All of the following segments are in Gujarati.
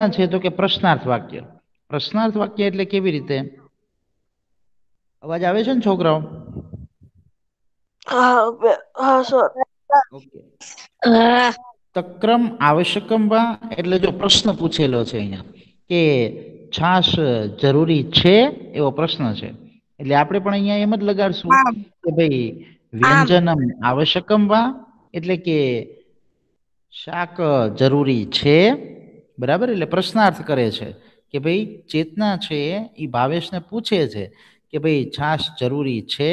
છે તો કે પ્રશ્નાર્થ વાક્ય. પ્રશ્નાર્થ વાક્ય એટલે કેવી રીતે? અવાજ આવે છે ને છોકરાઓ? હા સર. ઓકે. હા. તક્રમ આવશ્યકમ વા એટલે જો પ્રશ્ન પૂછેલો છે અહીંયા કે છાશ જરૂરી છે એવો પ્રશ્ન છે, એટલે આપણે પણ અહીંયા એમ જ લગાડશું કે ભાઈ વ્યંજનમ આવશ્યકમ વા એટલે કે શાક જરૂરી છે, બરાબર. એટલે પ્રશ્નાર્થ કરે છે કે ભાઈ ચેતના છે એ ભાવેશને પૂછે છે કે ભાઈ છાશ જરૂરી છે.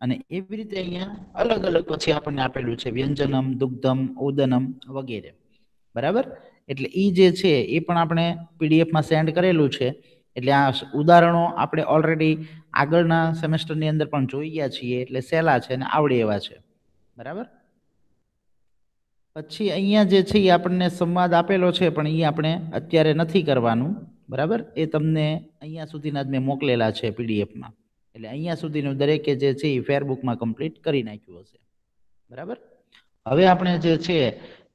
અને એવી રીતે અહીંયા અલગ અલગ પછી આપણને આપેલું છે વ્યંજનમ, દુગ્ધમ, ઓદનમ વગેરે, બરાબર. એટલે ઈ જે છે એ પણ આપણે પીડીએફમાં સેન્ડ કરેલું છે. એટલે આ ઉદાહરણો આપણે ઓલરેડી આગળના સેમેસ્ટરની અંદર પણ જોઈ ગયા છીએ, એટલે સહેલા છે અને આવડે એવા છે, બરાબર. પછી અહીંયા જે છે એ આપણને સંવાદ આપેલો છે, પણ એ આપણે અત્યારે નથી કરવાનું, બરાબર. એ તમને અહીંયા સુધીના જ મેં મોકલેલા છે પીડીએફમાં. એટલે અહીંયા સુધીનું દરેકે જે છે એ ફેરબુકમાં કમ્પ્લીટ કરી નાખ્યું હશે, બરાબર. હવે આપણે જે છે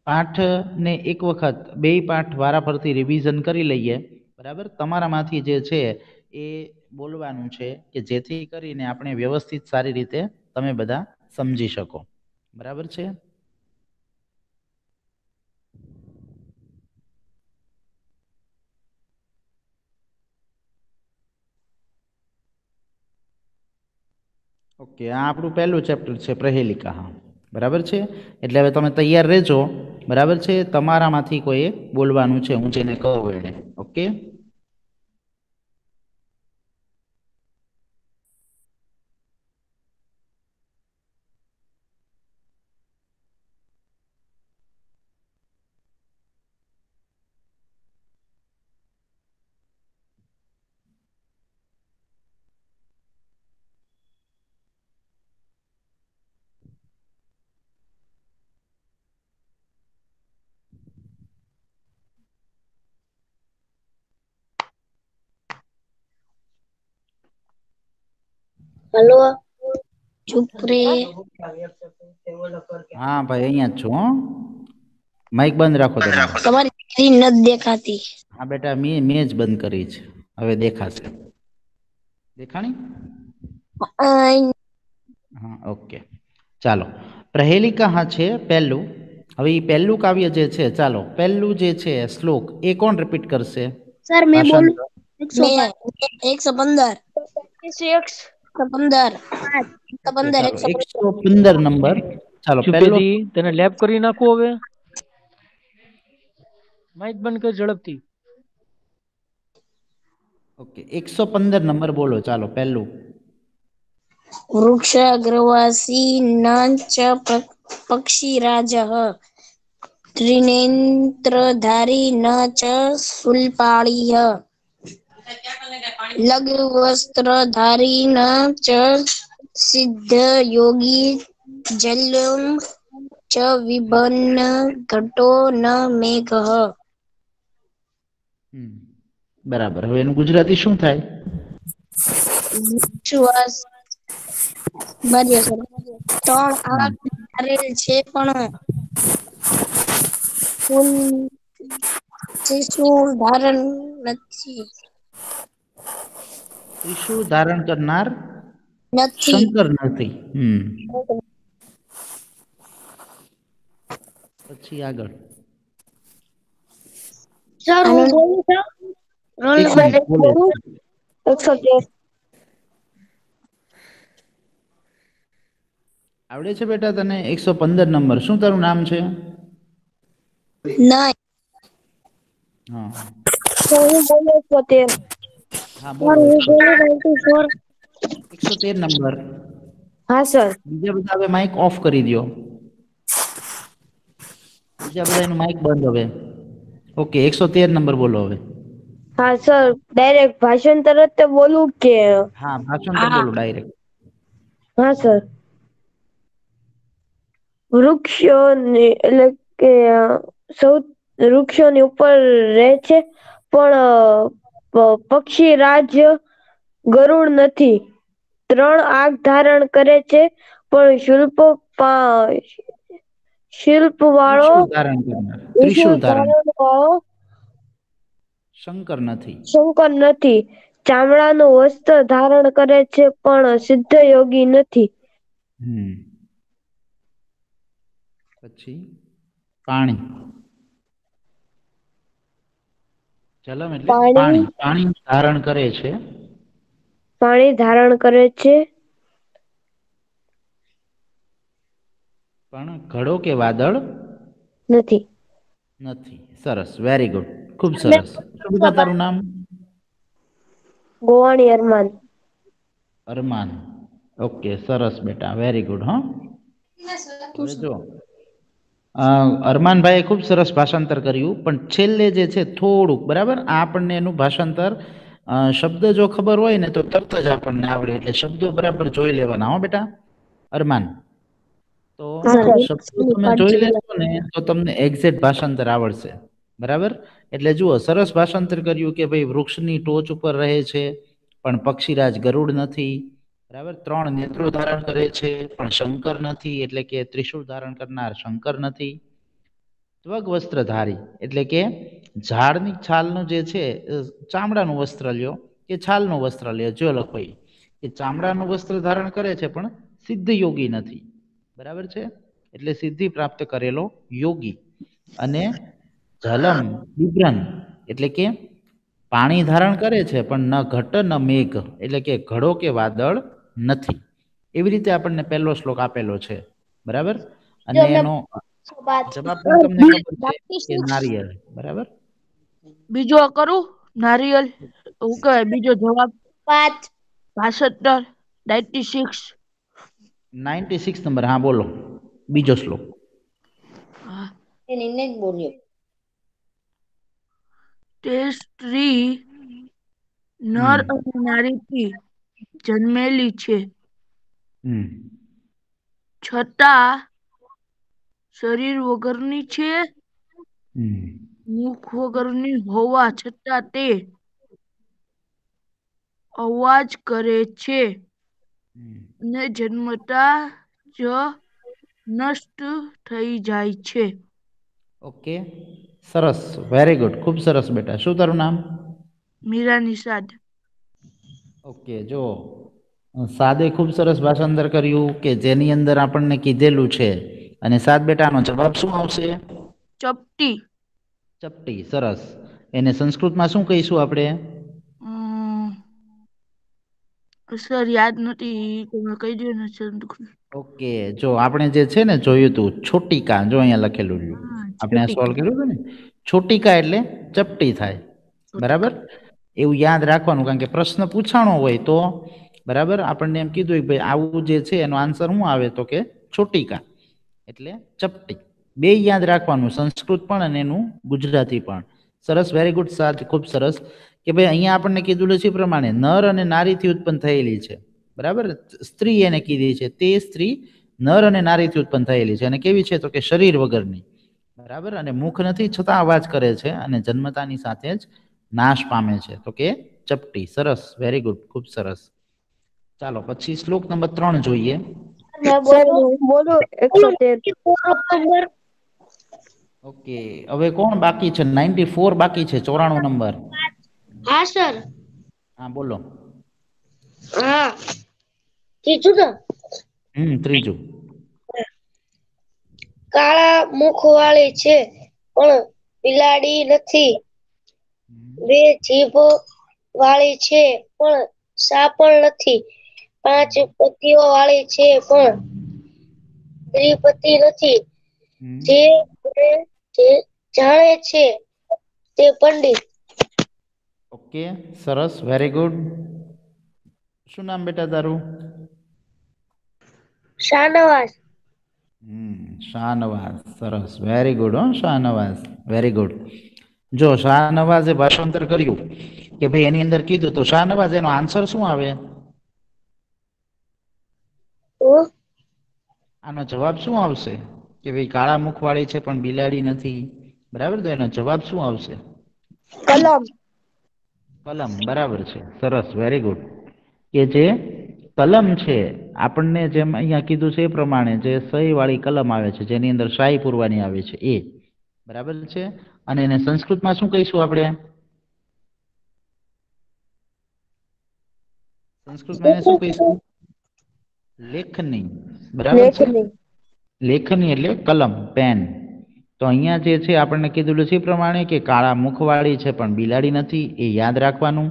પાઠને એક વખત બે પાઠ વારાફરતી રિવિઝન કરી લઈએ, બરાબર. તમારામાંથી જે છે એ બોલવાનું છે કે જેથી કરીને આપણે વ્યવસ્થિત સારી રીતે તમે બધા સમજી શકો, બરાબર છે. ઓકે, આ આપણું પહેલું ચેપ્ટર છે પ્રહેલિકા, હા બરાબર છે. એટલે હવે તમે તૈયાર રહેજો, બરાબર છે. તમારામાંથી કોઈ બોલવાનું છે, હું જેને કહું એને. ઓકે. હલો. ચૂપ રે. હા ભાઈ, અહીંયા જ છું હો. માઇક બંધ રાખો તમારો. તમારી સ્ક્રીન નથી દેખાતી. હા બેટા, મેં જ બંધ કરી છે, હવે દેખાશે. દેખાણી? હા ઓકે, ચાલો. પ્રહેલિકા હા છે પહેલું. હવે એ પહેલું કાવ્ય જે છે, ચાલો પહેલું જે છે શ્લોક એ કોણ રિપીટ કરશે? સર મેં બોલું. ભાષાંતર. 115 115 ઓકે 115 ચાલો, 115 115 નંબર. ચાલો પહેલો. ચુપેથી તેને લેબ કરી નાખો. હવે માઇક બંધ કર ઝડપથી. ઓકે, 115 નંબર બોલો. ચાલો પહેલું. વૃક્ષાગ્રવાસી ન ચ પક્ષીરાજઃ ત્રિનેત્રધારી ન ચ શૂલપાણિઃ લઘુવસ્ત્રધારી ન ચ સિદ્ધયોગી જલ્યમ ચ વિભન્ન ઘટો ન મેઘઃ. બરાબર. હવે એનું ગુજરાતી શું થાય? વિશ્વાસ બરાબર સર. ત્રણ આંખ ધારેલ છે પણ ફૂલ ત્રિશૂળ ધારણ નથી. ત્રિશૂળ ધારણ કરનાર નથી. શંકર નથી. પછી આગળ. સર હું બોલું છું. રોલ એક નંબર મિનિટ બોલો. બોલું. 113. આવડે છે બેટા તને? 115 નંબર. શું તારું નામ છે? નહીં. હા સર હું બોલું 113. હા સર બોલો. હું બોલું 94. 113 નંબર. હા સર. બીજા બધા હવે માઇક ઓફ કરી દો. બીજા બધા એનું માઇક બંધ હવે. ઓકે, 113 નંબર બોલો હવે. હા સર, ડાયરેક્ટ ભાષાંતર જ બોલું કે? હા, ભાષાંતર બોલો ડાયરેક્ટ. હા સર. વૃક્ષોની એટલે કે સૌ વૃક્ષોની ઉપર રહે છે, પણ પક્ષી રાજ્ય ગરુડ નથી. ત્રણ આંખ ધારણ કરે છે, પણ શિલ્પ વાળો ત્રિશૂળ ધારણ કરનાર. ત્રિશૂળ ધારણ. શંકર નથી. શંકર નથી. ચામડાનું વસ્ત્ર ધારણ કરે છે પણ સિદ્ધ યોગી નથી. પછી પાણી. જલમ એટલે પાણી. પાણી ધારણ કરે છે. પાણી ધારણ કરે છે પણ ઘડો કે વાદળ નથી. નથી. સરસ, વેરી ગુડ, ખૂબ સરસ. શું બેટા તારું નામ? ગોવાણી અરમાન. અરમાન. ઓકે, સરસ બેટા, વેરી ગુડ. હા, હવે જો અરમાનભાઈએ ખૂબ સરસ ભાષાંતર કર્યું, પણ છેલ્લે જે છે થોડુંક, બરાબર, આ આપણને એનું ભાષાંતર શબ્દ જો ખબર હોય ને તો તરત જ આપણને આવડે, એટલે શબ્દો બરાબર જોઈ લેવાના. હો બેટા અરમાન, તો શબ્દો તમે જોઈ લેશો ને તો તમને એક્ઝેક્ટ ભાષાંતર આવડશે. બરાબર, એટલે જુઓ, સરસ ભાષાંતર કર્યું કે ભાઈ વૃક્ષની ટોચ ઉપર રહે છે પણ પક્ષીરાજ ગરુડ નથી. બરાબર, 3 નેત્રો ધારણ કરે છે પણ શંકર નથી, એટલે કે ત્રિશૂળ ધારણ કરનાર શંકર નથી. ત્વગ વસ્ત્રધારી એટલે કે ઝાડની છાલનું જે છે, ચામડાનું વસ્ત્ર લ્યો કે છાલનું વસ્ત્ર લ્યો, જો લખો એ ચામડાનું વસ્ત્ર ધારણ કરે છે પણ સિદ્ધ યોગી નથી. બરાબર છે, એટલે સિદ્ધિ પ્રાપ્ત કરેલો યોગી. અને જલમ બિભ્રન એટલે કે પાણી ધારણ કરે છે પણ ન ઘટ ન મેઘ, એટલે કે ઘડો કે વાદળ નથી. એવી રીતે આપણને પહેલો શ્લોક આપેલો છે. બરાબર, અને એનો જવાબ પણ તમને ખબર છે કે નારિયેળ. બરાબર, બીજો કરું નારિયેલ. શું કહેવાય બીજો જવાબ? 65 96. 96 નંબર. હા બોલો, બીજો શ્લોક. એને જ બોલ્યો. તે સ્ત્રી નર અને નારીથી જન્મેલી છે, છતાં શરીર વગરની છે, મુખ વગરની હોવા છતાં તે અવાજ કરે છે અને જન્મતા જ નષ્ટ થઈ જાય છે. ઓકે, સરસ, વેરી ગુડ, ખૂબ સરસ બેટા. શું તારું નામ? મીરા નિષાદ. ઓકે, જો સાદે ખૂબ સરસ ભાષાંતર કર્યું કે જેની અંદર આપણને કીધેલું છે. અને સાદ બેટાનો જવાબ શું આવશે? ચપટી. ચપટી. સરસ. એને સંસ્કૃતમાં શું કહીશું આપણે? સર યાદ નથી, તમે કહી દો ને સર. ઓકે, જો આપણે જે છે ને જોયું તું છોટીકા, જો અહીંયા લખેલું રહ્યું, આપણે આ સોલ્વ કર્યું હતું ને. છોટીકા એટલે ચપટી થાય. બરાબર, એવું યાદ રાખવાનું, કારણ કે પ્રશ્ન પૂછાણો હોય તો બરાબર આપણને એમ કીધું કે ભાઈ આવું જે છે એનો આન્સર શું આવે, તો કે છોટીકા એટલે ચપટી. બે યાદ રાખવાનું, સંસ્કૃત પણ અને એનું ગુજરાતી પણ. સરસ, વેરી ગુડ સાથ, ખૂબ સરસ. કે ભાઈ અહીંયા આપણને કીધું છે પ્રમાણે નર અને નારીથી ઉત્પન્ન થયેલી છે. બરાબર, સ્ત્રી એને કીધી છે, તે સ્ત્રી નર અને નારીથી ઉત્પન્ન થયેલી છે. અને કેવી છે, તો કે શરીર વગરની. બરાબર, અને મુખ નથી છતાં અવાજ કરે છે, અને જન્મતાની સાથે જ નાશ પામે છે, તો કે ચપટી. સરસ, વેરી ગુડ, ખૂબ સરસ. ચાલો પછી શ્લોક નંબર 3 જોઈએ. બોલો 113. ઓકે, હવે કોણ બાકી છે? 94 બાકી છે, 94 નંબર. હા સર. હા બોલો. હા, ત્રીજું ને? ત્રીજું. કાળા મુખ વાળી છે પણ બિલાડી નથી. 2 જીભ વાળી છે પણ સાપણ નથી. 5 પત્તીઓ વાળી છે પણ દ્વિપતિ નથી. જે જાણે છે તે પંડિત. ઓકે, સરસ, વેરી ગુડ. શું નામ બેટા તારું? શાનવાસ. શાનવાસ. સરસ, વેરી ગુડ. હો શાનવાસ, વેરી ગુડ. જો શાહનવાઝે ભાષાંતર કર્યું કે ભાઈ એની અંદર કીધું, તો શાહનવાઝ એનો આન્સર શું આવે? આનો જવાબ શું આવશે? કે ભાઈ કાળા મુખ વાળી છે પણ બિલાડી નથી. બરાબર, તો એનો જવાબ શું આવશે? કલમ. કલમ. બરાબર છે, સરસ, વેરી ગુડ. કે જે કલમ છે, આપણને જેમ અહીંયા કીધું છે એ પ્રમાણે જે સહી વાળી કલમ આવે છે, જેની અંદર શાહી પૂરવાની આવે છે, એ બરાબર છે. અને એને સંસ્કૃતમાં શું કહીશું આપણે? સંસ્કૃતમાં એને શું કહીશું? લેખની. બરાબર છે? લેખની. લેખની એટલે કલમ, પેન. તો અહીંયા જે છે આપણને કીધું છે એ પ્રમાણે કે કાળા મુખવાળી છે પણ બિલાડી નથી, એ યાદ રાખવાનું.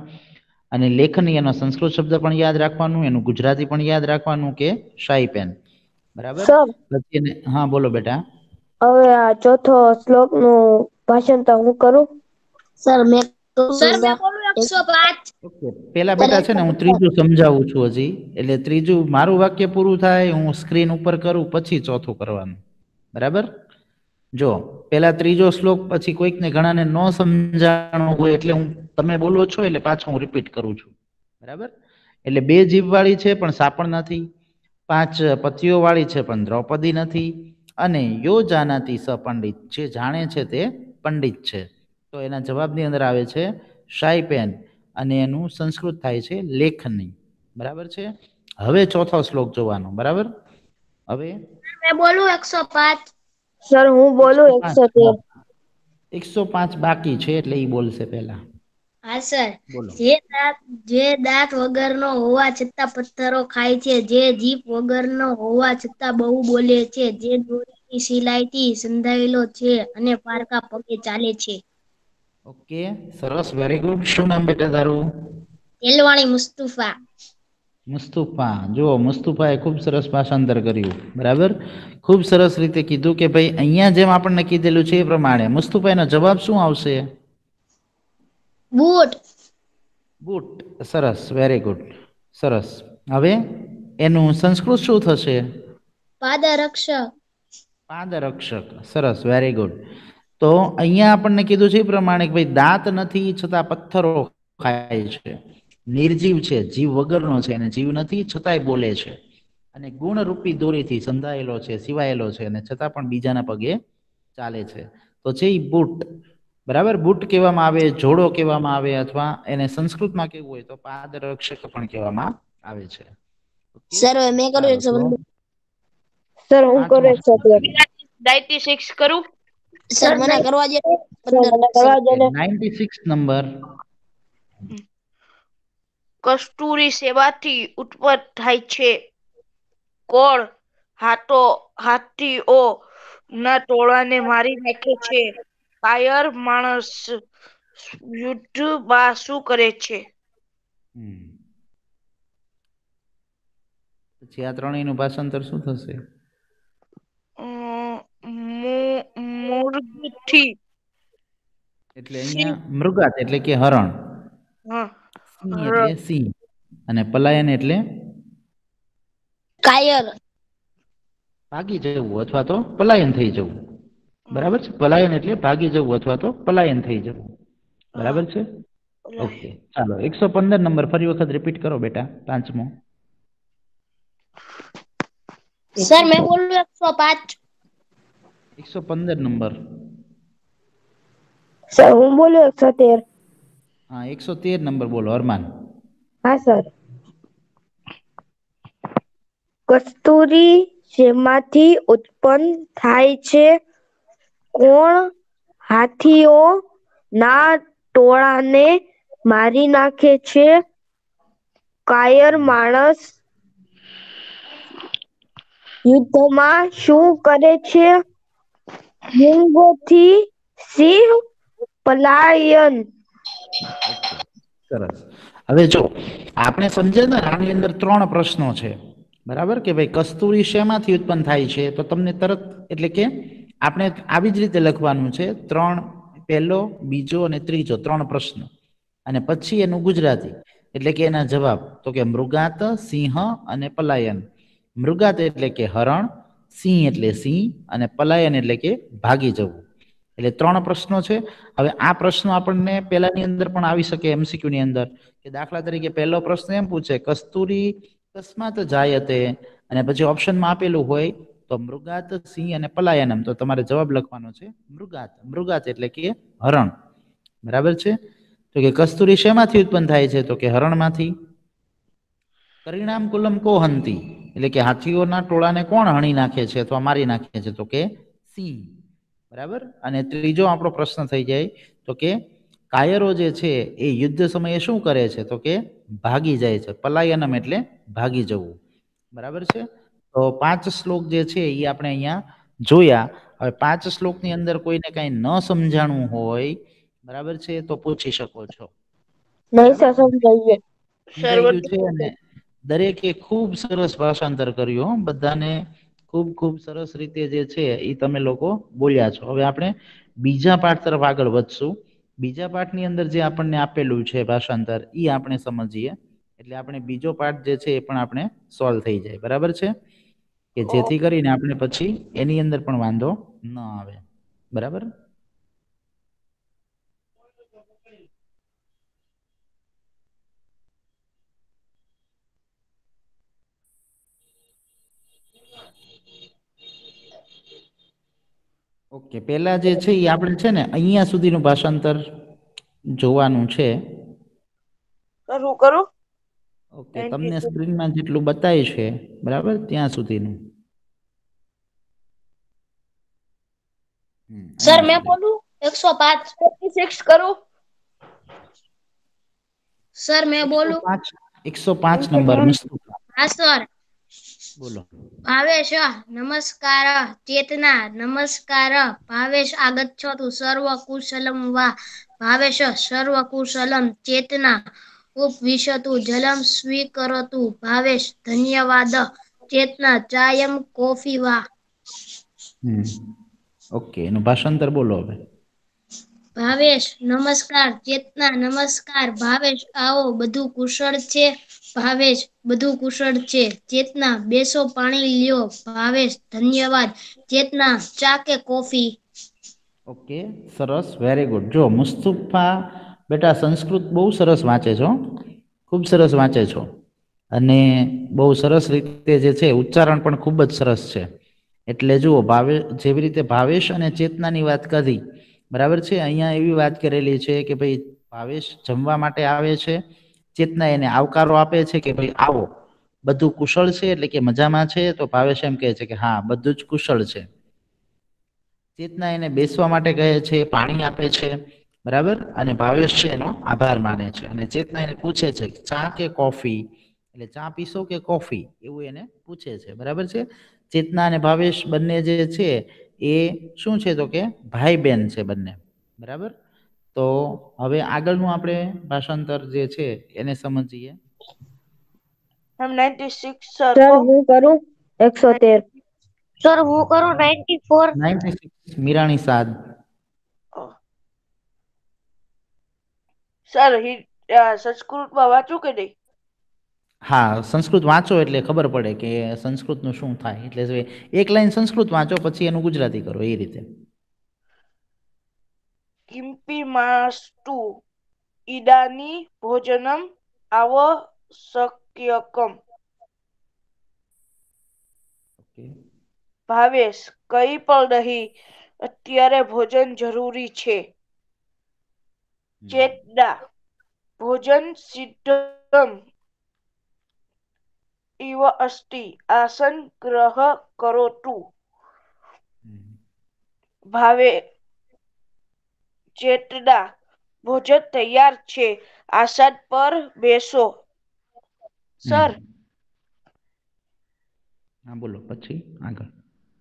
અને લેખની એનો સંસ્કૃત શબ્દ પણ યાદ રાખવાનું, એનું ગુજરાતી પણ યાદ રાખવાનું કે શાઈ પેન. બરાબર? સર પછી એને હા બોલો બેટા. હવે આ ચોથો શ્લોક નું ભાષાંતર હું કરું? સર મેં બોલું 105. ઓકે, પેલા બેટા છે ને હું ત્રીજું સમજાવું છું હજી. એટલે ત્રીજું મારું વાક્ય પૂરું થાય, હું સ્ક્રીન ઉપર કરું પછી ચોથું કરવાનું. બરાબર? જો પેલા ત્રીજો શ્લોક પછી કોઈકને ઘણાને ન સમજાણો હોય એટલે હું તમે બોલો છો એટલે પાછો હું રિપીટ કરું છું. બરાબર? એટલે 2 જીભ વાળી છે પણ સાપણ નથી, 5 પતિઓ વાળી છે પણ દ્રૌપદી નથી, અને યો જાનાતી સ પંડિત, જે જાણે છે તે પંડિત છે. તો એના જવાબની અંદર આવે છે શાઈ પેન, અને એનું સંસ્કૃત થાય છે લેખની. બરાબર છે? હવે ચોથો શ્લોક જોવાનો. બરાબર? હવે મેં બોલું 105. સર હું બોલું 113. 105 બાકી છે એટલે ઈ બોલશે પહેલા. હા સર. બોલો. જે દાંત વગરનો હોવા છતાં પથ્થરો ખાય છે, જે જીભ વગરનો હોવા છતાં બહુ બોલે છે, જે દોરીની સિલાઈથી સંધાયેલો છે અને પારકા પગે ચાલે છે. ઓકે, સરસ, વેરી ગુડ. શું નામ બેટા તારું? તેલવાણી મુસ્તુફા. મુસ્તુફા. જો મુસ્તુફાએ ખૂબ સરસ ભાષાંતર કર્યું. બરાબર? ખૂબ સરસ રીતે કીધું કે ભાઈ અહીંયા જેમ આપણને કીધેલું છે એ પ્રમાણે. મુસ્તુફાનો જવાબ શું આવશે? બૂટ. બૂટ. સરસ, વેરી ગુડ, સરસ. હવે એનું સંસ્કૃત શું થશે? પાદરક્ષક. પાદરક્ષક. સરસ, વેરી ગુડ. તો અહીંયા આપણને કીધું છે એ પ્રમાણે કે ભાઈ દાંત નથી છતાં પથ્થરો ખાય છે, નિર્જીવ છે, જીવ વગરનો છે, અને જીવ નથી છતાંય બોલે છે, અને ગુણરૂપી દોરીથી સંધાયેલો છે, સિવાયેલો છે, અને છતાં પણ બીજાના પગે ચાલે છે. તો છે એ બૂટ. બરાબર? બૂટ કહેવામાં આવે, જોડો કહેવામાં આવે, અથવા એને સંસ્કૃતમાં કેવું હોય તો પાદરક્ષક પણ કહેવામાં આવે છે. સર મેં કર્યું 115. સર હું કરું 113. 96 કરું. સર મને કરવા દે. સર મને કરવા દો ને. 96 નંબર. કસ્તુરી સેવાથી ઉત્પન્ન થાય છે. કોળ હાથીઓ ના ટોળાને મારી નાખે છે. કાયર માણસ યુદ્ધમાં શું કરે છે? પછી આ ત્રણેયનું ભાષાંતર શું થશે? મૂર્ગથી. એટલે અહીંયા મૃગાત એટલે કે હરણ, સિંહ એટલે સિંહ, અને પલાયન એટલે કાયર. ભાગી જવું અથવા તો પલાયન થઈ જવું. બરાબર છે? પલાયન એટલે ભાગી જવું અથવા તો પલાયન થઈ જવું. બરાબર છે? ઓકે, ચાલો 115 નંબર ફરી વખત રિપીટ કરો બેટા, પાંચમો. સર મેં બોલું 105. 115 નંબર. સર હું બોલું 113. હા, 113 નંબર બોલો અરમાન. હા સર. કસ્તુરી શેમાંથી ઉત્પન્ન થાય છે? કોણ હાથીઓ ના ટોળાને મારી નાખે છે? કાયર માણસ યુદ્ધમાં શું કરે છે? મૂંગોથી સિંહ પલાયન. સરસ. હવે જો આપણે સમજે ને આની અંદર 3 પ્રશ્નો છે. બરાબર? કે ભાઈ કસ્તુરી શેમાંથી ઉત્પન્ન થાય છે? તો તમને તરત એટલે કે આપણે આવી જ રીતે લખવાનું છે. 3, પહેલો, બીજો અને ત્રીજો 3 પ્રશ્ન, અને પછી એનું ગુજરાતી એટલે કે એના જવાબ. તો કે મૃગાત, સિંહ અને પલાયન. મૃગાત એટલે કે હરણ, સિંહ એટલે સિંહ, અને પલાયન એટલે કે ભાગી જવું. એટલે 3 પ્રશ્નો છે. હવે આ પ્રશ્નો આપણને પહેલાની અંદર પણ આવી શકે MCQ ની અંદર, કે દાખલા તરીકે પહેલો પ્રશ્ન એમ પૂછે કસ્તુરી કસ્માત જાયતે, અને પછી ઓપ્શનમાં આપેલું હોય તો મૃગાત, સિંહ અને પલાયનમ, તો તમારે જવાબ લખવાનો છે મૃગાત. મૃગાત એટલે કે હરણ. બરાબર છે? તો કે કસ્તુરી શેમાંથી ઉત્પન્ન થાય છે? તો કે હરણમાંથી. પરિણામ કુલમ કો હંતી, એટલે કે હાથીઓના ટોળાને કોણ હણી નાખે છે અથવા મારી નાખે છે? તો કે સિંહ. બરાબર? અને ત્રીજો આપણો પ્રશ્ન થઈ જાય તો કે કાયરો જે છે એ યુદ્ધ સમયે શું કરે છે તો કે ભાગી જાય છે. પલાયનમ એટલે ભાગી જવું. બરાબર છે. તો 5 શ્લોક જે છે એ આપણે અહીંયા જોયા. હવે 5 શ્લોકની અંદર કોઈને કાંઈ ન સમજાણું હોય, બરાબર છે, તો પૂછી શકો છો. નહીં સર, સમજાઈએ. સમજાઈ ગયું છે? અને દરેકે ખૂબ સરસ ભાષાંતર કર્યું હો. બધાને ખૂબ ખૂબ સરસ રીતે જે છે એ તમે લોકો બોલ્યા છો. હવે આપણે બીજા પાઠ તરફ આગળ વધશું. બીજા પાઠની અંદર જે આપણને આપેલું છે ભાષાંતર, એ આપણે સમજીએ. એટલે આપણે બીજો પાઠ જે છે એ પણ આપણે સોલ્વ થઈ જાય. બરાબર છે? કે જેથી કરીને આપણે પછી એની અંદર પણ વાંધો ન આવે. બરાબર? ઓકે, પહેલા જે છે એ આપણે છે ને અહીંયા સુધીનું ભાષાંતર જોવાનું છે. કરું ઓકે, તમને સ્ક્રીનમાં જેટલું બતાય છે, બરાબર, ત્યાં સુધીનું. સર મેં બોલું 105. 26 કરું. સર મેં બોલું 105 નંબર મુસ્તફા. હા સર. બોલો. ભાવેશ નમસ્કાર ચેતના નમસ્કાર ભાવેશ આગચ્છતુ સર્વ કુશલમ વા ભાવેશ સર્વ કુશલમ ચેતના ઉપવિશતુ જલમ સ્વીકરતુ ભાવેશ ધન્યવાદ ચેતના ચાયમ કોફી વા. ઓકે, એનું ભાષાંતર બોલો હવે. ભાવેશ નમસ્કાર ચેતના નમસ્કાર ભાવેશ આવો બધું કુશળ છે. ભાવેશ બધું કુશળ છે. ચેતના બેસો પાણી લ્યો. ભાવેશ ધન્યવાદ ચેતના ચા કે કોફી. ઓકે, સરસ, વેરી ગુડ. જો મુસ્તફા બેટા સંસ્કૃત બહુ સરસ વાંચે છો, ખૂબ સરસ વાંચે છો, અને બહુ સરસ રીતે જે છે ઉચ્ચારણ પણ ખૂબ જ સરસ છે. એટલે જુઓ, જેવી રીતે ભાવેશ અને ચેતનાની વાત કરી, બરાબર છે, અહીંયા એવી વાત કરેલી છે કે ભાઈ ભાવેશ જમવા માટે આવે છે, ચેતના એને આવકારો આપે છે કે ભાઈ આવો, બધું કુશળ છે, એટલે કે મજામાં છે. તો ભાવેશ એમ કહે છે કે હા, બધું જ કુશળ છે. ચેતના એને બેસવા માટે કહે છે, પાણી આપે છે, બરાબર, અને ભાવેશ છે એનો આભાર માને છે. અને ચેતના એને પૂછે છે ચા કે કોફી, એટલે ચા પીશો કે કોફી, એવું એને પૂછે છે. બરાબર છે. ચેતના અને ભાવેશ બંને જે છે એ શું છે તો કે ભાઈ બહેન છે બંને. બરાબર. તો હવે આગળનું આપણે ભાષાંતર જે છે એને સમજીએ. 96 સર સર. હું કરું 113. સર હું કરું 94. 96 મીરાણી સાદ. સર સંસ્કૃતમાં વાંચું કે નહીં? હા, સંસ્કૃત વાંચો એટલે ખબર પડે કે સંસ્કૃતનું શું થાય. એટલે એક લાઈન સંસ્કૃત વાંચો, પછી એનું ગુજરાતી કરો, એ રીતે. કિમ્પી માસ્તુ ઈદાની ભોજનમ આવશ્યકમ. ભાવેશ કઈ પણ નહીં, અત્યારે ભોજન જરૂરી છે. ચેતના ભોજન સિદ્ધમ ઇવ અસ્તિ આસન ગ્રહ કરોતુ. ભાવે ચેતના ભોજન તૈયાર છે, આસન પર બેસો. સર હા બોલો, પછી આગળ.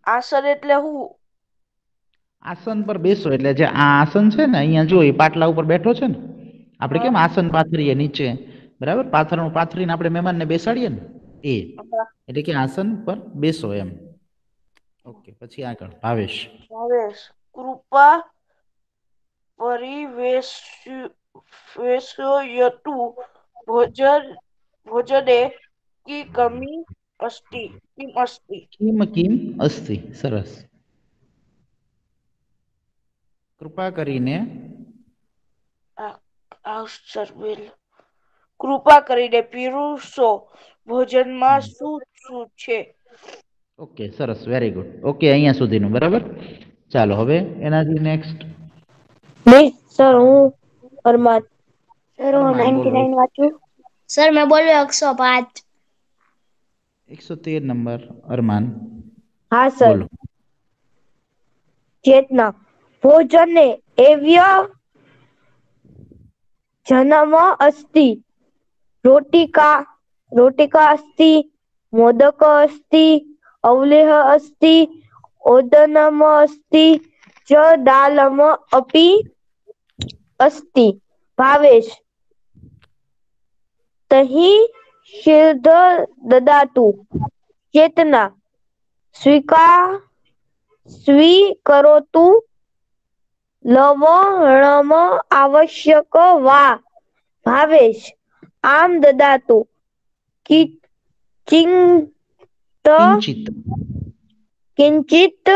આસન એટલે હું? આસન પર બેસો એટલે જે આ આસન છે ને, અહીંયા જો એ પાટલા ઉપર બેઠો છે ને, આપણે કેમ આસન પાથરીએ નીચે, બરાબર, પાથરણું પાથરીને આપણે મહેમાનને બેસાડીએ ને, એ એટલે કે આસન પર બેસો એમ. ઓકે, પછી આગળ. ભાવેશ કૃપા પરિવેશયતુ ભોજને કી કમી અસ્તિ કિમ અસ્તિ. કિમ અસ્તિ. સરસ. કૃપા કરીને પીરસો, ભોજનમાં શું શું છે. ઓકે, સરસ, વેરી ગુડ. ઓકે, અહીંયા સુધીનું બરાબર. ચાલો હવે એનાથી નેક્સ્ટ. સર હું અરમાન. સર હું 99 વાંચું. સર મેં બોલ્યો 105. 113 નંબર અરમાન. હા સર. બોલો. ચેતના ભોજને એવ્ય जन्म अस्ति, रोटिका अस्ति, मोदक अस्ति, अवलेह अस्ति, ओदनम अस्ति, च दालम अपि अस्ति। भावेश तहि शीर्ध ददातु। चेतना स्वीकरोतु। लवणम आवश्यक वा। भावेश आम ददातु। किंचित किंचित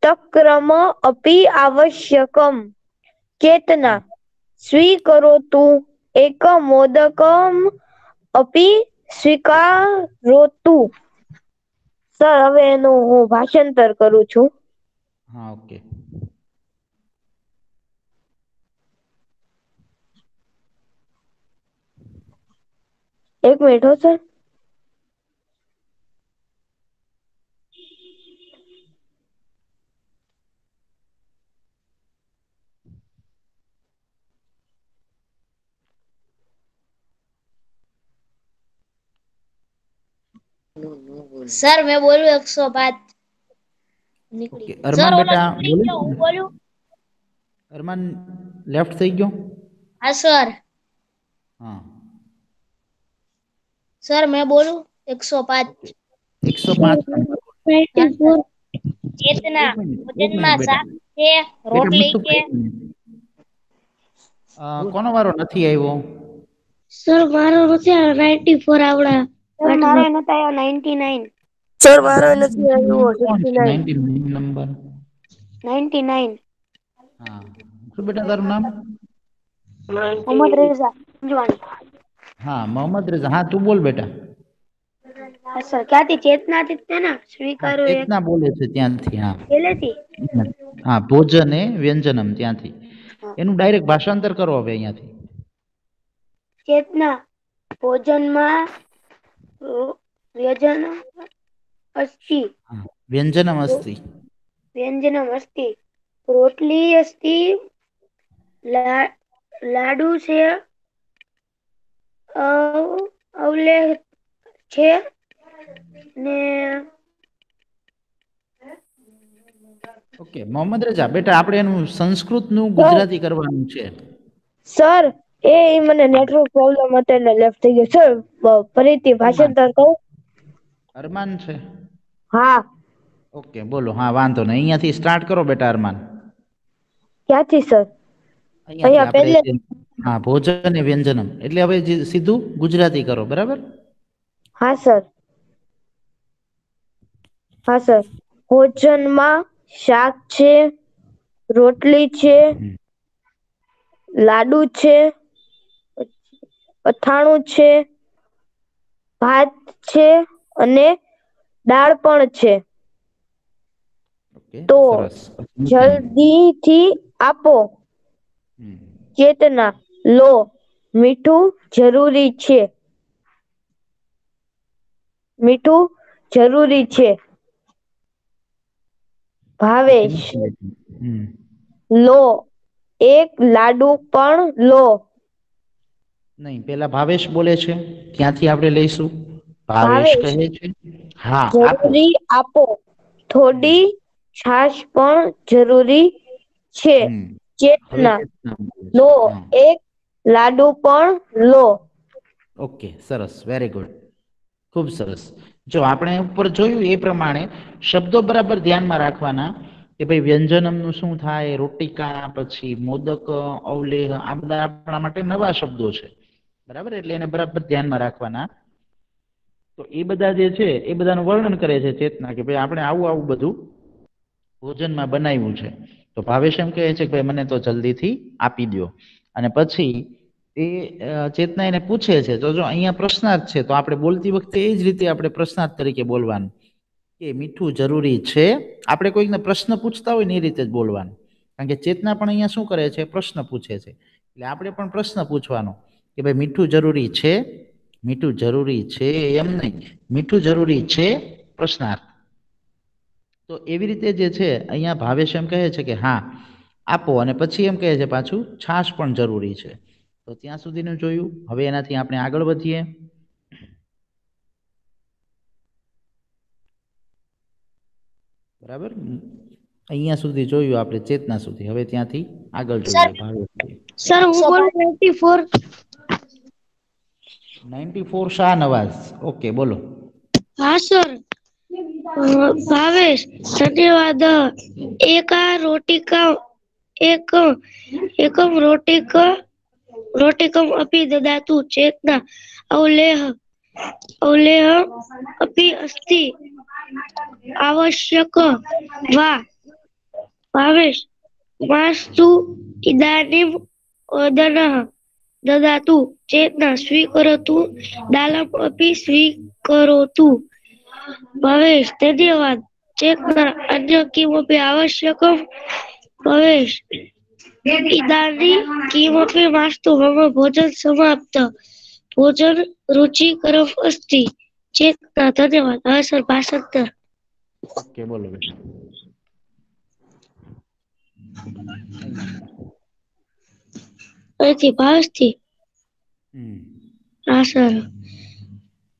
तक्रम अपि आवश्यकम्। चेतना स्वीकरोतु। एक मोदकम अपि स्वीकरोतु। સર હવે એનું હું ભાષાંતર કરું છું. હા ઓકે. એક મિનિટ હો સર. સર મેં બોલ્યું 105 નીકળી ઓકે ગયું. અરમાન સર ઓલો બેટા નીકળી ગયો, હું બોલ્યું. અરમાન લેફ્ટ થઈ ગયો. હા સર. હા સર મેં બોલું 105. 105. ચેતના એક મિનિટ ભોજનમાં બેટા. શાક છે, બેટા રોટલી મીઠું છે. એક મિનિટ. કોનો વારો નથી આવ્યો? સર મારો નથી 94 આવડા. સર મારો નથી આવ્યો 99. સર મારો નથી આવ્યો કોણ છે 69. 99 નંબર? 99. હા શું બેટા તારું નામ? મોહમ્મદ રેઝા અંજવાણી. હા મોહમ્મદ રેઝા. હા તું બોલ બેટા. હા સર ક્યાંથી ચેતનાથી જ છે ને હા, સ્વીકારો એક ચેતના બોલે છે ત્યાંથી. હા પહેલેથી. હા ભોજન એ વ્યંજનમ ત્યાંથી. હા. એનું ડાયરેક્ટ ભાષાંતર કરો હવે અહીંયાથી. ચેતના ભોજનમાં વ્યંજન અસ્તિ. હા, વ્યંજનમ અસ્તિ. વ્યંજનમ અસ્તિ. રોટલી અસ્તિ. લાડુ છે. અવલેહ છે ને ઓકે મોહમ્મદ રજા બેટા આપણે એનું સંસ્કૃતનું ગુજરાતી કરવાનું છે. સર એ મને નેટવર્ક પ્રોબ્લેમ હતો એટલે લેફ્ટ થઈ ગયો. સર ફરીથી ભાષાંતર કહું? અરમાન છે. હા. ઓકે બોલો. હા વાંધો નહીં અહીંયાથી સ્ટાર્ટ કરો બેટા અરમાન. ક્યાંથી સર? અહીંયાથી અહીંયા પહેલે. આપણે હા ભોજન એ વ્યંજનમ એટલે હવે સીધું ગુજરાતી કરો બરાબર. હા સર. હા સર. ભોજનમાં શાક છે, રોટલી છે, લાડુ છે, અથાણું છે, ભાત છે અને દાળ પણ છે. ઓકે તો સરસ. જલ્દીથી આપો. ચેતના લો મીઠું જરૂરી છે. મીઠું જરૂરી છે. ભાવેશ લો એક લાડુ પણ લો. નહીં પેલા ભાવેશ બોલે છે ત્યાંથી આપણે લઈશું. ભાવેશ કહે છે હા આપો. જરૂરી આપો. થોડી છાશ પણ જરૂરી છે. હવે ચેતના ચેતના બોલે છે. લો હા એક લાડુ પણ લો. ઓકે સરસ વેરી ગુડ. ખૂબ સરસ. જો આપણે ઉપર જોયું એ પ્રમાણે શબ્દો બરાબર ધ્યાનમાં રાખવાના કે ભાઈ વ્યંજનમનું શું થાય, રોટિકા, પછી મોદક, અવલેહ આ બધા આપણા માટે નવા શબ્દો છે બરાબર. એટલે એને બરાબર ધ્યાનમાં રાખવાના. તો એ બધા જે છે એ બધાનું વર્ણન કરે છે ચેતના કે ભાઈ આપણે આવું આવું બધું ભોજનમાં બનાવ્યું છે. તો ભાવેશ એમ કહે છે કે ભાઈ મને તો જલ્દીથી આપી દો. અને પછી એ ચેતના એને પૂછે છે. તો જો અહીંયા પ્રશ્નાર્થ છે તો આપણે બોલતી વખતે એ જ રીતે આપણે પ્રશ્નાર્થ તરીકે બોલવાનું કે મીઠું જરૂરી છે. આપણે કોઈકને પ્રશ્ન પૂછતા હોય ને એ રીતે જ બોલવાનું. કારણ કે ચેતના પણ અહીંયા શું કરે છે પ્રશ્ન પૂછે છે. એટલે આપણે પણ પ્રશ્ન પૂછવાનો કે ભાઈ મીઠું જરૂરી છે. મીઠું જરૂરી છે એમ નહીં, મીઠું જરૂરી છે પ્રશ્નાર્થ. તો એવી રીતે જે છે અહીંયા ભાવેશ એમ કહે છે કે હા આપો અને પછી એમ કહે છે પાછું છાશ પણ જરૂરી છે. તો ત્યાં સુધીનું જોયું. હવે એનાથી આપણે આગળ વધીએ. બરાબર, અહીંયા સુધી જોયું આપણે ચેતના સુધી. હવે ત્યાંથી આગળ જોઈએ ભાવેશભાઈ. સર હું બોલું 94. 94 શાહનવાઝ. ઓકે, બોલો. હા સર ભાવેશ ધન્યવાદ એકા રોટિકા એક એકમ रोटिकम अपि ददातु चेतना अवलेह अपि अस्ति आवश्यक वा भावेश मास्तु इदानीम ओदनः ददातु चेतना स्वीकरोतु दालम अपि स्वीकरोतु भावेश धन्यवाद चेतना अन्य किमपि आवश्यकं भावेश इदानीं किमपि मास्तु मम भोजन समाप्त भोजन रुचिकरम् अस्ति चेतना धन्यवाद હવે સર ભાષાંતર ઓકે, બોલો બેટા. અહીંથી ભાવેશથી હા સર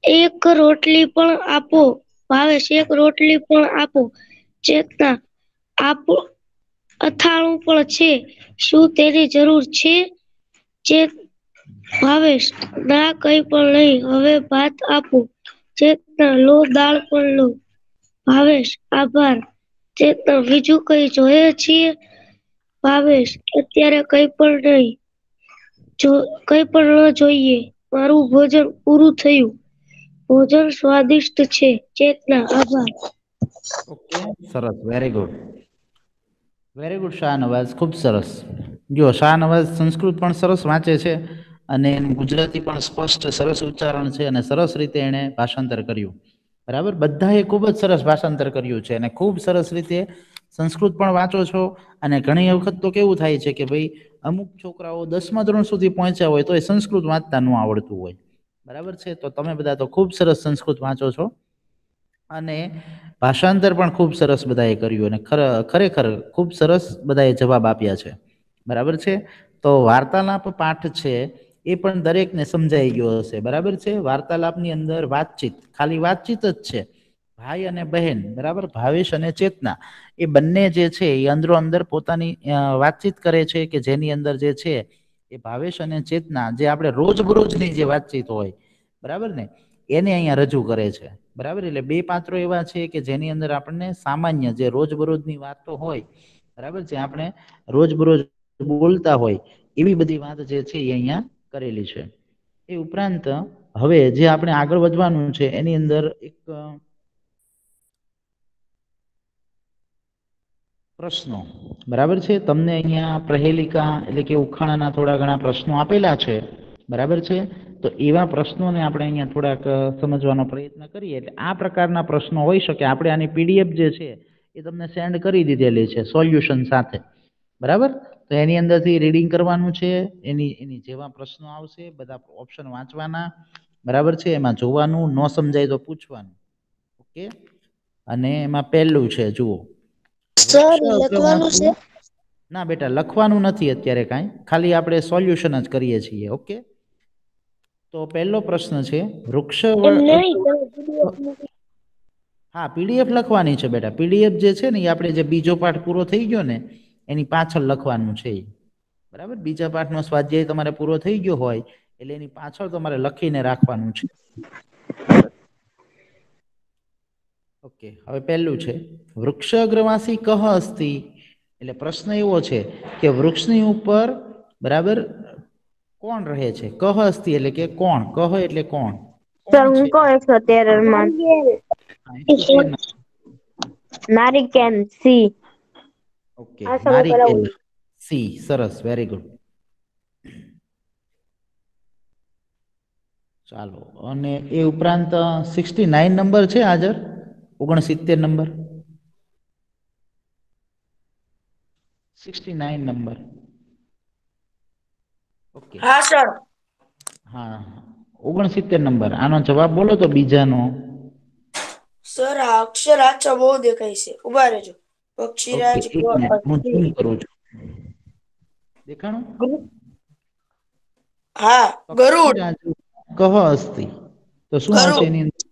એક રોટલી પણ આપો ભાવેશ એક રોટલી પણ આપો ચેતના આપો અથાણું પણ છે શું તેની જરૂર છે ભાવેશ ના કઈ પણ નહીં હવે ભાત આપો ચેતના લો દાળ પણ લો ભાવેશ આભાર ચેતના બીજું કઈ જોઈએ છીએ ભાવેશ અત્યારે કઈ પણ નહીં કઈ પણ ન જોઈએ મારું ભોજન પૂરું થયું ભોજન સ્વાદિષ્ટ છે ચેતના આભાર ઓકે, સરસ, very good, very good Shahnawaz, ખૂબ સરસ. જો શાહનવાઝ સંસ્કૃત પણ સરસ વાંચે છે અને એનું ગુજરાતી પણ સ્પષ્ટ સરસ ઉચ્ચારણ છે અને સરસ રીતે એણે ભાષાંતર કર્યું. બરાબર, બધાએ ખૂબ જ સરસ ભાષાંતર કર્યું છે અને ખૂબ સરસ રીતે સંસ્કૃત પણ વાંચો છો. અને ઘણી વખત તો કેવું થાય છે કે ભાઈ અમુક છોકરાઓ 10મા ધોરણ સુધી પહોંચ્યા હોય તો એ સંસ્કૃત વાંચતા ન આવડતું હોય. બરાબર છે, તો તમે બધા તો ખૂબ સરસ સંસ્કૃત વાંચો છો અને ભાષાંતર પણ ખૂબ સરસ બધાએ કર્યું અને ખરેખર ખૂબ સરસ બધાએ જવાબ આપ્યા છે. બરાબર છે, તો વાર્તાલાપ પાઠ છે એ પણ દરેકને સમજાઈ ગયો હશે. બરાબર છે, વાર્તાલાપની અંદર વાતચીત, ખાલી વાતચીત જ છે. ભાઈ અને બહેન, બરાબર, ભાવેશ અને ચેતના, એ બંને જે છે એ અંદરો અંદર પોતાની વાતચીત કરે છે કે જેની અંદર જે છે એ ભાવેશ અને ચેતના જે આપણે રોજબરોજની જે વાતચીત હોય, બરાબર ને, એને અહીંયા રજૂ કરે છે. બરાબર, એટલે બે પાત્રો એવા છે કે જેની અંદર આપણને સામાન્ય જે રોજબરોજની વાતો હોય, બરાબર છે, આપણે રોજબરોજ બોલતા હોય એવી બધી વાત જે છે એ અહીંયા કરેલી છે. એ ઉપરાંત હવે જે આપણે આગળ વધવાનું છે એની અંદર એક પ્રશ્નો, બરાબર છે, તમને અહીંયા પ્રહેલિકા એટલે કે ઉખાણાના થોડા ઘણા પ્રશ્નો આપેલા છે. બરાબર છે, તો એવા પ્રશ્નોને આપણે અહીંયા થોડાક સમજવાનો પ્રયત્ન કરીએ. એટલે આ પ્રકારના પ્રશ્નો હોઈ શકે. આપણે આની પીડીએફ જે છે એ તમને સેન્ડ કરી દીધેલી છે સોલ્યુશન સાથે. બરાબર, તો એની અંદરથી રીડિંગ કરવાનું છે, એની જેવા પ્રશ્નો આવશે બધા ઓપ્શન વાંચવાના. બરાબર છે, એમાં જોવાનું, ન સમજાય તો પૂછવાનું. ઓકે, અને એમાં પહેલું છે, જુઓ. સર લખવાનું છે? ના બેટા, લખવાનું નથી અત્યારે કાંઈ, ખાલી આપણે સોલ્યુશન જ કરીએ છીએ. ઓકે, તો પહેલો પ્રશ્ન છે વૃક્ષ. હા, પીડીએફ લખવાની છે બેટા. પીડીએફ જે છે ને એ આપણે જે બીજો પાઠ પૂરો થઈ ગયો ને એની પાછળ લખવાનું છે. બરાબર, બીજા પાઠનો સ્વાધ્યાય તમારે પૂરો થઈ ગયો હોય એટલે એની પાછળ તમારે લખીને રાખવાનું છે. ઓકે, હવે પહેલું છે વૃક્ષ અગ્રવાસી કહ અસ્તિ. એટલે પ્રશ્ન એવો છે કે વૃક્ષની ઉપર, બરાબર, કોણ રહે છે? કહ અસ્તિ એટલે કે કોણ, કહ એટલે કોણ. સર હું કહું 113 માં નારિકેલ સી. ઓકે, નારિકેલ સી, સરસ, વેરી ગુડ. ચાલો, અને એ ઉપરાંત 69 નંબર છે હાજર, 69 નંબર, 69 નંબર. ઓકે, હા સર. હા, 69 નંબર. આનો જવાબ બોલો તો બીજાનો. સર આ અક્ષર આછા બહુ દેખાય છે. ઉભા રહેજો. ઓકે, પક્ષીરાજ એક મિનિટ હું ઝૂમ કરું છું. દેખાણું? હા ગરુડ પક્ષીરાજ કહ અસ્તિ, તો શું આવશે ગરુડ એની અંદર?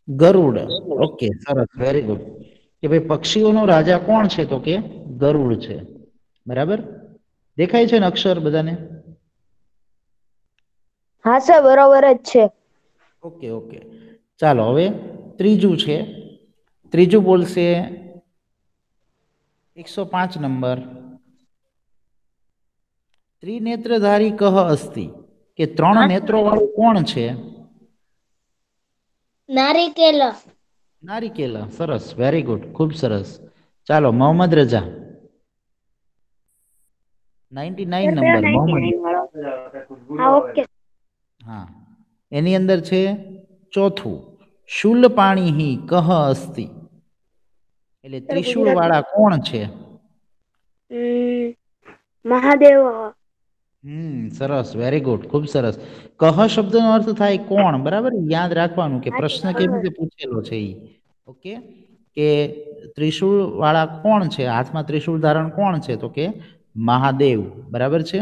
ગરુડ. ઓકે, સરસ, વેરી ગુડ. કે ભાઈ પક્ષીઓનો રાજા કોણ છે? તો કે ગરુડ છે. બરાબર, દેખાય છે ને અક્ષર બધાને? હા સર, બરોબર જ છે. ઓકે ઓકે, ચાલો હવે ત્રીજું છે. ત્રીજું બોલશે 105 નંબર. ત્રિનેત્રધારી કહ અસ્તિ, કે ત્રણ નેત્રો વાળું કોણ છે? નારિકેલ. નારિકેલ. સરસ, વેરી ગુડ, ખૂબ સરસ. ચાલો મોહમ્મદ રજા 99 નંબર મોહમ્મદ. હા ઓકે. હા, એની અંદર છે ચોથું, શૂલ પાણી કહ અસ્તિ, એટલે સર ત્રિશૂળ ગુજરાતી. વાળા કોણ છે? મહાદેવ. સરસ, વેરી ગુડ, ખૂબ સરસ. કહ શબ્દનો અર્થ થાય કોણ, બરાબર? યાદ રાખવાનું કે પ્રશ્ન કેવી રીતે પૂછેલો છે ઈ. ઓકે, કે ત્રિશૂળ વાળા કોણ છે, હાથમાં ત્રિશૂળ ધારણ કોણ છે? તો કે મહાદેવ. બરાબર છે?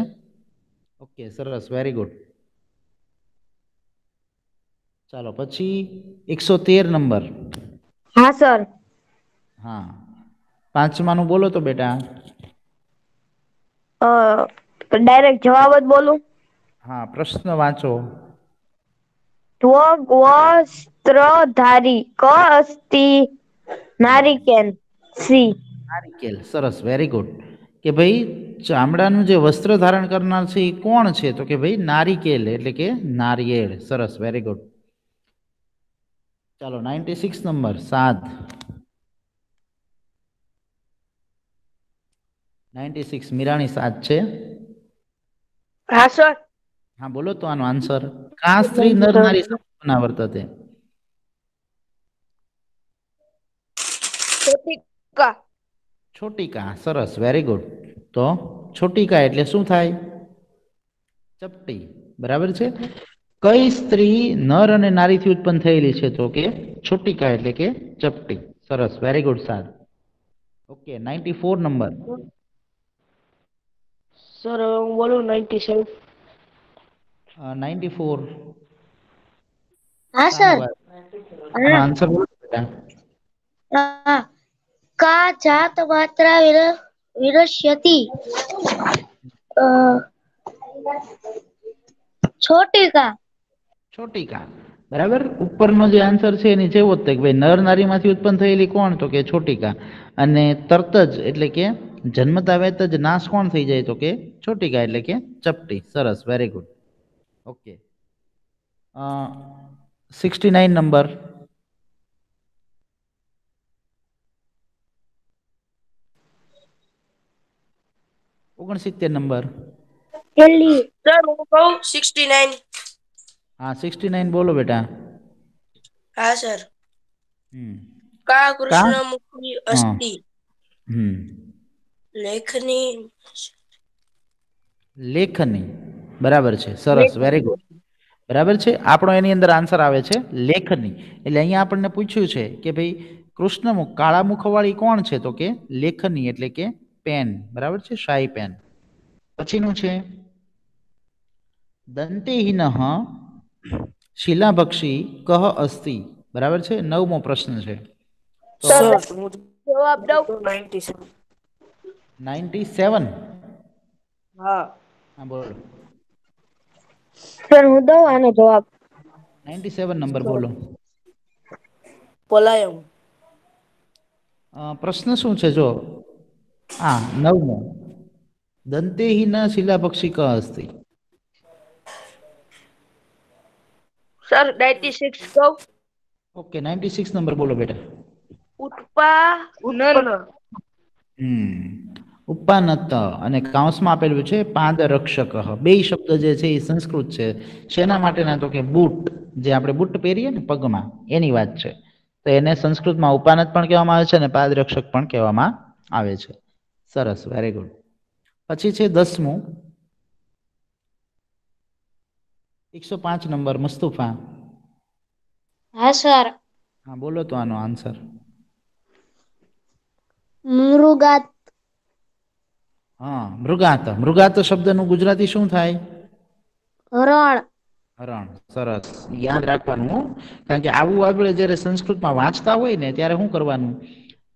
ઓકે, સરસ, વેરી ગુડ. ચાલો પછી 113 નંબર. હા સર. હા, પાંચમાનું બોલો તો બેટા. ડાયરેક્ટ જવાબ જ બોલું? હા, પ્રશ્ન વાંચો. વસ્ત્રધારી ક અસ્તિ, નારિકેલ સી. નારિકેલ. સરસ, વેરી ગુડ. કે ભાઈ ચામડાનું જે વસ્ત્ર ધારણ કરનાર છે એ કોણ છે? તો કે ભાઈ નારિકેલ, એટલે કે નારિયેળ. સરસ, વેરી ગુડ. ચાલો 96 નંબર, સાદ 96 મીરાણી સાદ છે. હા સર હા બોલો તો આનો આન્સર. કા સ્ત્રી નર નારી સમૂહના વર્તતે. ચોટિકા છોટિકા. સરસ, વેરી ગુડ. તો છોટિકા એટલે શું થાય? ચપટી. બરાબર છે. કઈ સ્ત્રી નર અને નારીથી ઉત્પન્ન થયેલી છે? તો કે છોટિકા એટલે કે ચપટી. સરસ, વેરી ગુડ સાદ. Okay, 94 number. સર હું બોલું 97. 94 હા સર. શાનું આનો આન્સર બોલો બેટા. હા. કા જાત માત્રા વિરસ્યતિ. અ, છોટિકા. છોટિકા. બરાબર, ઉપરનો જે આન્સર છે એની જેવો જ થાય કે ભાઈ નર નારીમાંથી ઉત્પન્ન થયેલી કોણ? તો કે છોટિકા. અને તરત જ એટલે કે જન્મતા વેત જ નાશ કોણ થઈ જાય? તો કે છોટિકા એટલે કે ચપટી. સરસ, વેરી ગુડ. Okay, 69 number. ઓગણસિત્તેર નંબર. છેલ્લી. સર હું કહું 69. હા 69 બોલો બેટા. હા સર. હમ કા કા કૃષ્ણમુખી હા અસ્તિ, હમ લેખની લેખની. બરાબર છે, સરસ, વેરી ગુડ. બરાબર છે, આપણો એની અંદર આન્સર આવે છે લેખની. એટલે અહીંયા આપણને પૂછ્યું છે કે ભાઈ કૃષ્ણમુખ કાળા મુખવાળી કોણ છે? તો કે લેખની એટલે કે પેન. બરાબર છે, શાઈ પેન. પછીનું છે દંતેહીન શિલાભક્ષી કહ અસ્તિ. બરાબર છે, 9મો પ્રશ્ન છે. તો સર હું જવાબ દઉં? 97. 97. હા હા બોલો. સર હું દઉં આનો જવાબ? 97 નંબર બોલો. પલાયમ. પ્રશ્ન શું છે જો? હા 9મો. દંતેહીન શિલાભક્ષી કહ અસ્તિ. સર 96 કહું? ઓકે, 96 નંબર બોલો બેટા. ઉત્પાનન. ઉપાનત અને કાઉન્સમાં આપેલું છે પાદરક્ષક. બે શબ્દ જે છે એ સંસ્કૃત છે. શેના માટેના? તો કે બૂટ, જે આપણે બૂટ પહેરીએ ને પગમાં, એની વાત છે. તો એને સંસ્કૃતમાં ઉપાનત પણ કહેવામાં આવે છે અને પાદરક્ષક પણ કહેવામાં આવે છે. સરસ, વેરી ગુડ. પછી છે 10મું, 105 નંબર મુસ્તુફા. હા સર. હા બોલો તો આનો આન્સર. મૃગાત. હા, મૃગાત. મૃગાત શબ્દનું ગુજરાતી શું થાય? હરણ. હરણ. સરસ, યાદ રાખવાનું હો. કારણ કે આવું આપણે જ્યારે સંસ્કૃતમાં વાંચતા હોય ને ત્યારે શું કરવાનું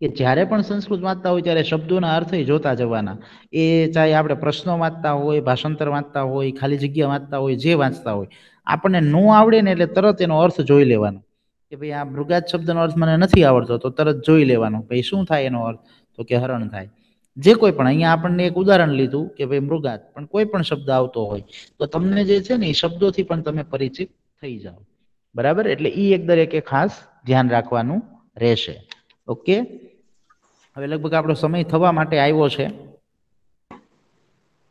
કે જ્યારે પણ સંસ્કૃત વાંચતા હોય ત્યારે શબ્દોના અર્થ જોતા જવાના. એ ચાહે આપણે પ્રશ્નો વાંચતા હોય, ભાષાંતર વાંચતા હોય, ખાલી જગ્યા વાંચતા હોય, જે વાંચતા હોય, આપણને ન આવડે ને એટલે તરત એનો અર્થ જોઈ લેવાનો કે ભાઈ આ મૃગાત શબ્દનો અર્થ મને નથી આવડતો, તો તરત જોઈ લેવાનો ભાઈ શું થાય એનો અર્થ, તો કે હરણ થાય. જે કોઈ પણ અહીંયા આપણને એક ઉદાહરણ લીધું કે ભાઈ મૃગાત, પણ કોઈ પણ શબ્દ આવતો હોય તો તમને જે છે ને એ શબ્દોથી પણ તમે પરિચિત થઈ જાઓ. બરાબર, એટલે ઈ એક દરેકે ખાસ ધ્યાન રાખવાનું રહેશે. ઓકે, હવે લગભગ આપણો સમય થવા માટે આવ્યો છે.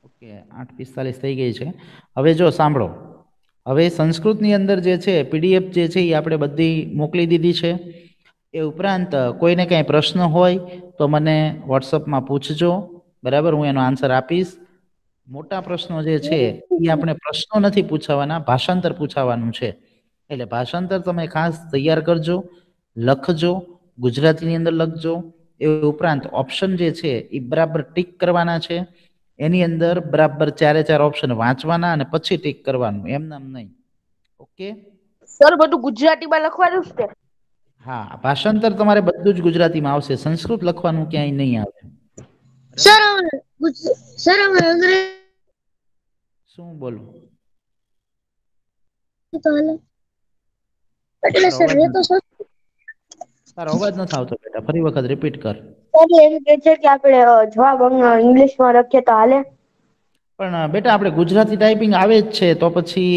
ઓકે, 8:45 થઈ ગઈ છે. હવે જો સાંભળો, હવે સંસ્કૃતની અંદર જે છે પીડીએફ જે છે એ આપણે બધી મોકલી દીધી છે. એ ઉપરાંત કોઈને કાંઈ પ્રશ્ન હોય તો મને વોટ્સઅપમાં પૂછજો. બરાબર, હું એનો આન્સર આપીશ. મોટા પ્રશ્નો જે છે એ આપણે પ્રશ્નો નથી પૂછાવાના, ભાષાંતર પૂછાવાનું છે. એટલે ભાષાંતર તમે ખાસ તૈયાર કરજો, લખજો, ગુજરાતીની અંદર લખજો. એ ઉપરાંત ઓપ્શન જે છે એ બરાબર ટીક કરવાના છે. એની અંદર બરાબર 4 ઓપ્શન વાંચવાના અને પછી ટીક કરવાનું, એમ નામ નહીં. ઓકે સર બધું ગુજરાતીમાં લખવાનું જ છે? હા, ભાષાંતર તમારે બધું જ ગુજરાતીમાં આવશે, સંસ્કૃત લખવાનું ક્યાંય નહીં આવે. સર અમે અંગ્રેજી શું બોલું? તો હાલે એટલે સર એ તો તારો અવાજ નથી આવતો બેટા, ફરી વખત રિપીટ કર. સર એમ કે છે કે આપણે જવાબ ઇંગ્લિશમાં લખીએ તો હાલે? પણ બેટા આપણે ગુજરાતી ટાઈપિંગ આવે જ છે, તો પછી